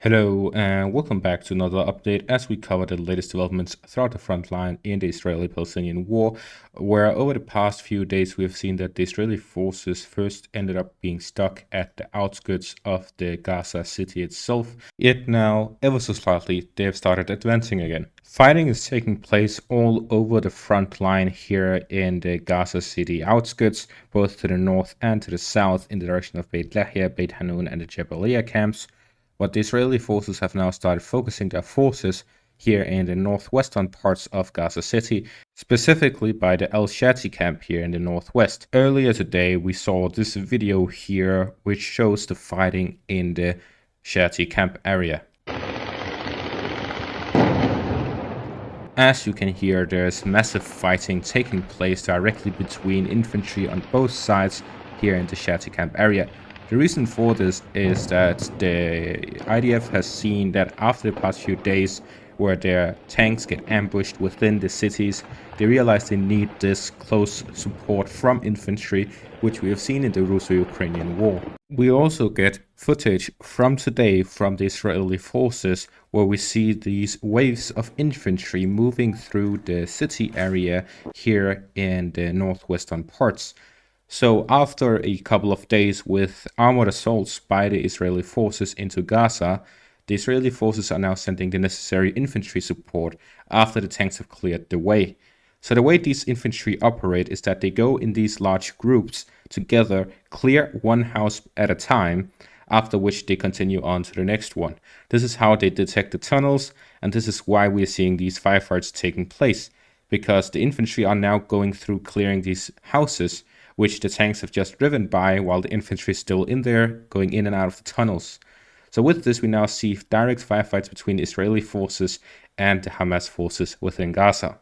Hello and welcome back to another update as we cover the latest developments throughout the front line in the Israeli-Palestinian war, where over the past few days we have seen that the Israeli forces first ended up being stuck at the outskirts of the Gaza city itself, yet now, ever so slightly, they have started advancing again. Fighting is taking place all over the front line here in the Gaza city outskirts, both to the north and to the south in the direction of Beit Lahia, Beit Hanun and the Jabalia camps. But the Israeli forces have now started focusing their forces here in the northwestern parts of Gaza City, specifically by the El Shati camp here in the northwest. Earlier today, we saw this video here, which shows the fighting in the Shati camp area. As you can hear, there's massive fighting taking place directly between infantry on both sides here in the Shati camp area. The reason for this is that the IDF has seen that after the past few days where their tanks get ambushed within the cities, they realize they need this close support from infantry, which we have seen in the Russo-Ukrainian war. We also get footage from today from the Israeli forces where we see these waves of infantry moving through the city area here in the northwestern parts. So after a couple of days with armored assaults by the Israeli forces into Gaza, the Israeli forces are now sending the necessary infantry support after the tanks have cleared the way. So the way these infantry operate is that they go in these large groups together, clear one house at a time, after which they continue on to the next one. This is how they detect the tunnels, and this is why we're seeing these firefights taking place, because the infantry are now going through clearing these houses, which the tanks have just driven by while the infantry is still in there, going in and out of the tunnels. So with this, we now see direct firefights between the Israeli forces and the Hamas forces within Gaza.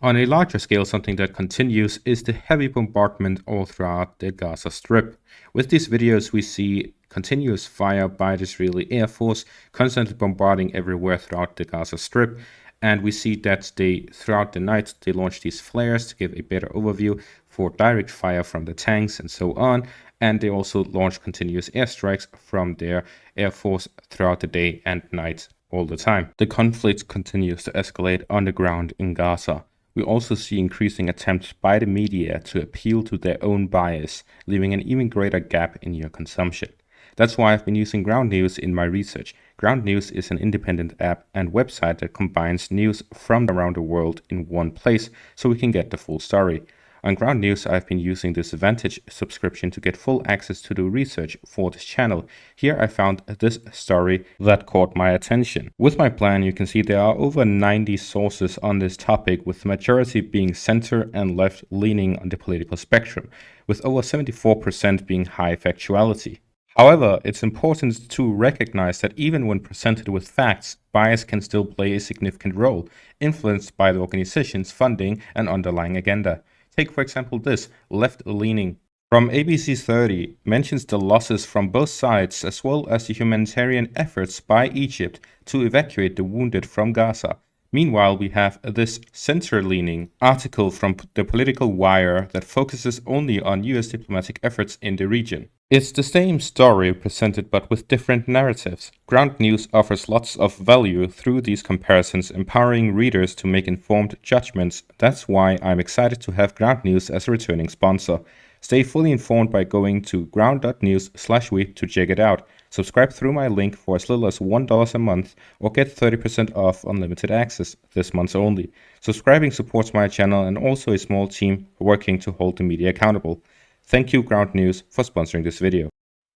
On a larger scale, something that continues is the heavy bombardment all throughout the Gaza Strip. With these videos, we see continuous fire by the Israeli Air Force, constantly bombarding everywhere throughout the Gaza Strip. And we see that throughout the night, they launch these flares to give a better overview for direct fire from the tanks and so on. And they also launch continuous airstrikes from their Air Force throughout the day and night all the time. The conflict continues to escalate on the ground in Gaza. We also see increasing attempts by the media to appeal to their own bias, leaving an even greater gap in your consumption. That's why I've been using Ground News in my research. Ground News is an independent app and website that combines news from around the world in one place so we can get the full story. On Ground News, I've been using this Vantage subscription to get full access to the research for this channel. Here I found this story that caught my attention. With my plan, you can see there are over 90 sources on this topic, with the majority being center and left leaning on the political spectrum, with over 74% being high factuality. However, it's important to recognize that even when presented with facts, bias can still play a significant role, influenced by the organization's funding and underlying agenda. Take, for example, this left-leaning from ABC 30 mentions the losses from both sides as well as the humanitarian efforts by Egypt to evacuate the wounded from Gaza. Meanwhile, we have this center-leaning article from the Political Wire that focuses only on US diplomatic efforts in the region. It's the same story presented but with different narratives. Ground News offers lots of value through these comparisons, empowering readers to make informed judgments. That's why I'm excited to have Ground News as a returning sponsor. Stay fully informed by going to ground.news/week to check it out. Subscribe through my link for as little as $1 a month or get 30% off unlimited access this month only. Subscribing supports my channel and also a small team working to hold the media accountable. Thank you, Ground News, for sponsoring this video.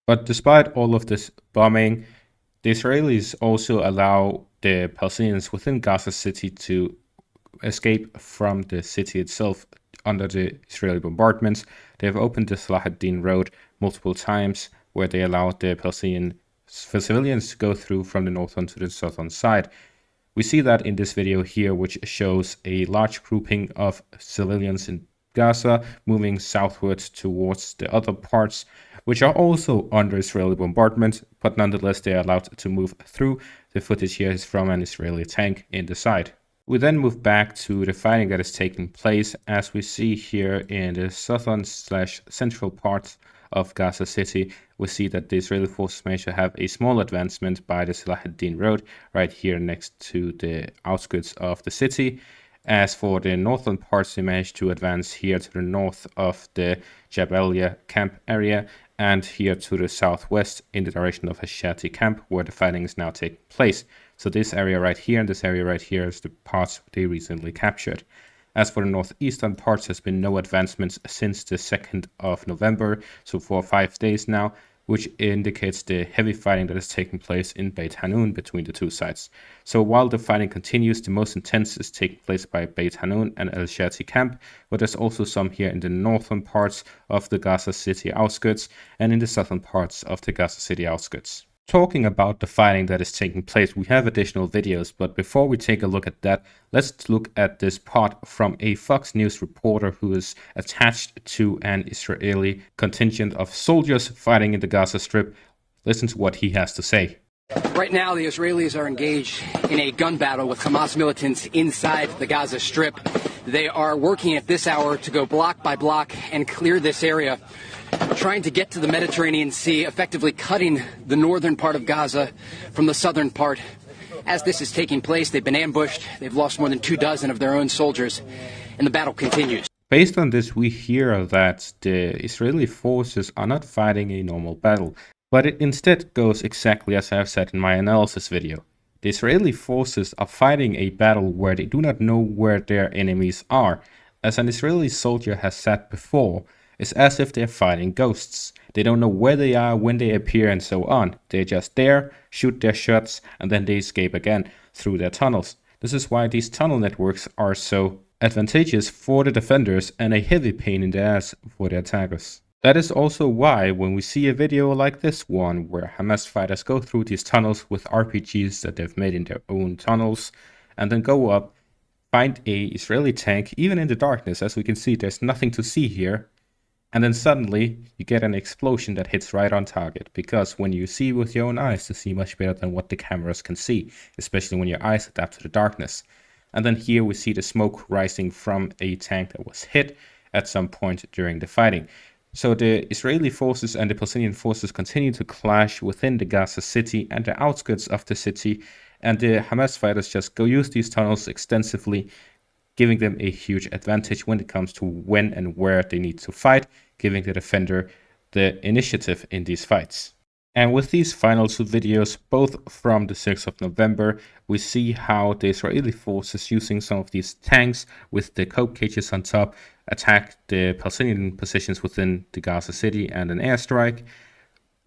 But despite all of this bombing, the Israelis also allow the Palestinians within Gaza City to escape from the city itself under the Israeli bombardments. They have opened the Salahuddin Road multiple times, where they allowed the Palestinian civilians to go through from the northern to the southern side. We see that in this video here, which shows a large grouping of civilians in Gaza moving southwards towards the other parts, which are also under Israeli bombardment, but nonetheless they are allowed to move through. The footage here is from an Israeli tank in the side. We then move back to the fighting that is taking place, as we see here in the southern/central parts of Gaza City, we see that the Israeli forces managed to have a small advancement by the Salahuddin Road right here next to the outskirts of the city. As for the northern parts, they managed to advance here to the north of the Jabalia camp area and here to the southwest in the direction of Hashati camp, where the fighting is now taking place. So this area right here and this area right here is the parts they recently captured. As for the northeastern parts, there's been no advancements since the 2nd of November, so for 5 days now, which indicates the heavy fighting that is taking place in Beit Hanun between the two sides. So while the fighting continues, the most intense is taking place by Beit Hanun and El Shati camp, but there's also some here in the northern parts of the Gaza City outskirts and in the southern parts of the Gaza City outskirts. Talking about the fighting that is taking place, we have additional videos, but before we take a look at that, let's look at this part from a Fox News reporter who is attached to an Israeli contingent of soldiers fighting in the Gaza Strip. Listen to what he has to say. Right now, the Israelis are engaged in a gun battle with Hamas militants inside the Gaza Strip. They are working at this hour to go block by block and clear this area, trying to get to the Mediterranean Sea, effectively cutting the northern part of Gaza from the southern part. As this is taking place, they've been ambushed. They've lost more than 24 of their own soldiers, and the battle continues. Based on this, we hear that the Israeli forces are not fighting a normal battle, but it instead goes exactly as I have said in my analysis video. The Israeli forces are fighting a battle where they do not know where their enemies are. As an Israeli soldier has said before, it's as if they're fighting ghosts. They don't know where they are, when they appear, and so on. They're just there, shoot their shots, and then they escape again through their tunnels. This is why these tunnel networks are so advantageous for the defenders and a heavy pain in the ass for the attackers. That is also why when we see a video like this one, where Hamas fighters go through these tunnels with RPGs that they've made in their own tunnels, and then go up, find a Israeli tank, even in the darkness, as we can see, there's nothing to see here, and then suddenly you get an explosion that hits right on target, because when you see with your own eyes, you see much better than what the cameras can see, especially when your eyes adapt to the darkness. And then here we see the smoke rising from a tank that was hit at some point during the fighting. So the Israeli forces and the Palestinian forces continue to clash within the Gaza city and the outskirts of the city, and the Hamas fighters just go use these tunnels extensively, giving them a huge advantage when it comes to when and where they need to fight, giving the defender the initiative in these fights. And with these final two videos, both from the 6th of November, we see how the Israeli forces using some of these tanks with the cope cages on top attack the Palestinian positions within the Gaza city and an airstrike.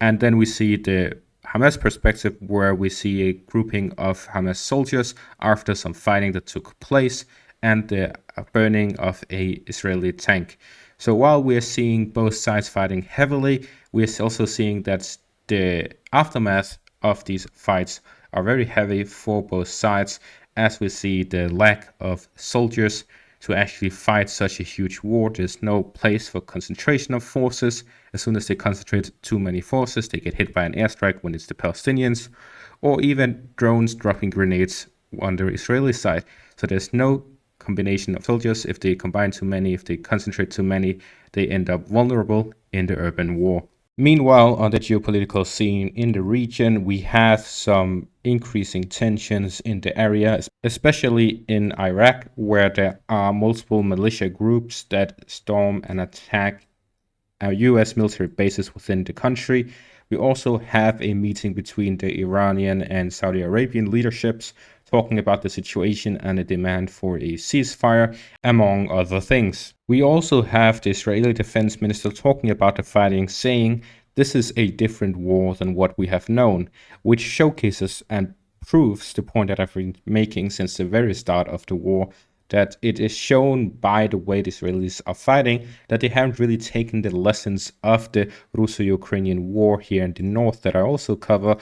And then we see the Hamas perspective, where we see a grouping of Hamas soldiers after some fighting that took place and the burning of a Israeli tank. So while we are seeing both sides fighting heavily, we are also seeing that the aftermath of these fights are very heavy for both sides, as we see the lack of soldiers to actually fight such a huge war. There's no place for concentration of forces. As soon as they concentrate too many forces, they get hit by an airstrike when it's the Palestinians, or even drones dropping grenades on the Israeli side. So there's no combination of soldiers. If they combine too many, if they concentrate too many, they end up vulnerable in the urban war. Meanwhile, on the geopolitical scene in the region, we have some increasing tensions in the area, especially in Iraq, where there are multiple militia groups that storm and attack US military bases within the country. We also have a meeting between the Iranian and Saudi Arabian leaderships talking about the situation and a demand for a ceasefire, among other things. We also have the Israeli defense minister talking about the fighting, saying this is a different war than what we have known, which showcases and proves the point that I've been making since the very start of the war, that it is shown by the way the Israelis are fighting that they haven't really taken the lessons of the Russo-Ukrainian war here in the north that I also cover.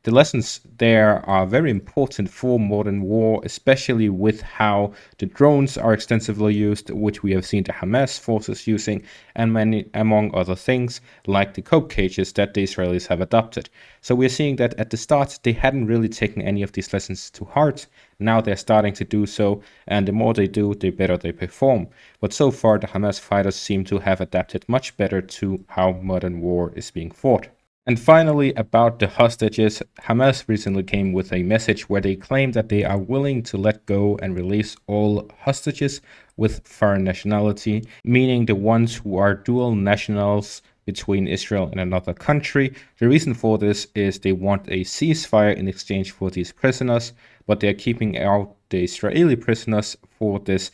The lessons there are very important for modern war, especially with how the drones are extensively used, which we have seen the Hamas forces using, and many, among other things, like the cope cages that the Israelis have adopted. So we're seeing that at the start, they hadn't really taken any of these lessons to heart. Now they're starting to do so, and the more they do, the better they perform. But so far, the Hamas fighters seem to have adapted much better to how modern war is being fought. And finally, about the hostages, Hamas recently came with a message where they claim that they are willing to let go and release all hostages with foreign nationality, meaning the ones who are dual nationals between Israel and another country. The reason for this is they want a ceasefire in exchange for these prisoners, but they're keeping out the Israeli prisoners for this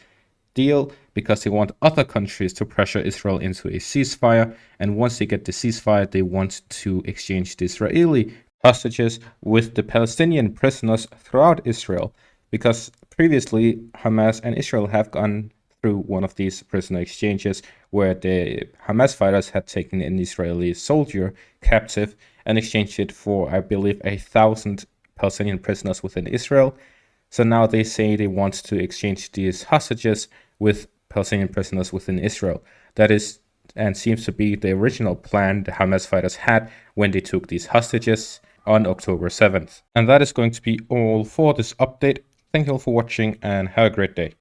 deal because they want other countries to pressure Israel into a ceasefire. And once they get the ceasefire, they want to exchange the Israeli hostages with the Palestinian prisoners throughout Israel, because previously Hamas and Israel have gone through one of these prisoner exchanges where the Hamas fighters had taken an Israeli soldier captive and exchanged it for, I believe, 1,000 Palestinian prisoners within Israel. So now they say they want to exchange these hostages with Palestinian prisoners within Israel. That is and seems to be the original plan the Hamas fighters had when they took these hostages on October 7th. And that is going to be all for this update. Thank you all for watching and have a great day.